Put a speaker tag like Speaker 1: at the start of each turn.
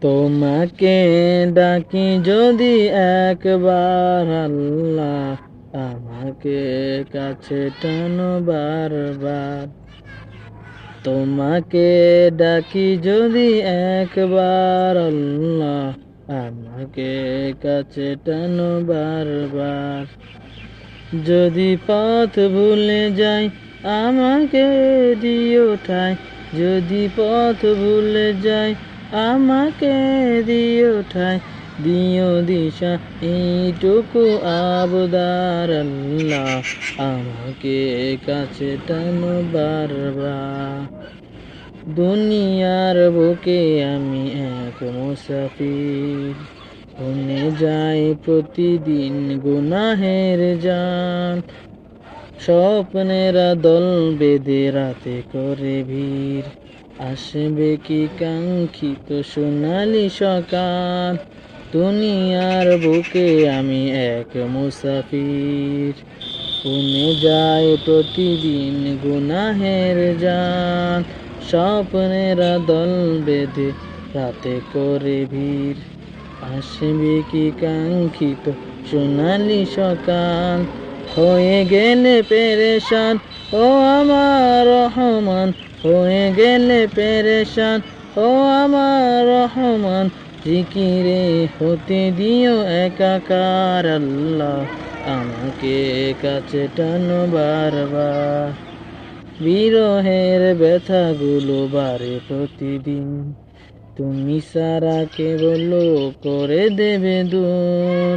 Speaker 1: তোমাকে ডাকি যদি একবার আল্লাহ, আমাকে কাছে টানো বারবার। তোমাকে ডাকি যদি একবার আল্লাহ, আমাকে কাছে টানো বারবার। যদি পথ ভুলে যাই আমাকে দিও ঠাই, যদি পথ ভুলে যাই আমাকে দিও ঠাই, দিও দিশা এইটুকু আবদার আল্লাহ, আমাকে কাছে টানো বারবার। দুনিয়ার বুকে আমি এক মুসাফির, শুনে যাই প্রতিদিন গুনাহের জাল। স্বপ্নেরা দল বেঁধে রাতে করে ভিড়, আসবে কি কাঙ্ক্ষিত সোনালি সকাল। দুনিয়ার বুকে আমি এক মুসাফির, শুনে যায় প্রতিদিন গুনাহের জাল। স্বপ্নেরা দল বেঁধে রাতে করে ভিড়, আসবে কি কাঙ্ক্ষিত সোনালি সকাল। হয়ে গেলে পেরেশান ও আমার রহমান, হয়ে গেলে পেরেশান ও আমার রহমান, জিকিরে হতে দিও একাকার আল্লাহ, আমাকে কাছে টানো বারবার। বিরহের ব্যথাগুলো বাড়ে প্রতিদিন, তুমি সারা কে বলো করে দেবে দূর।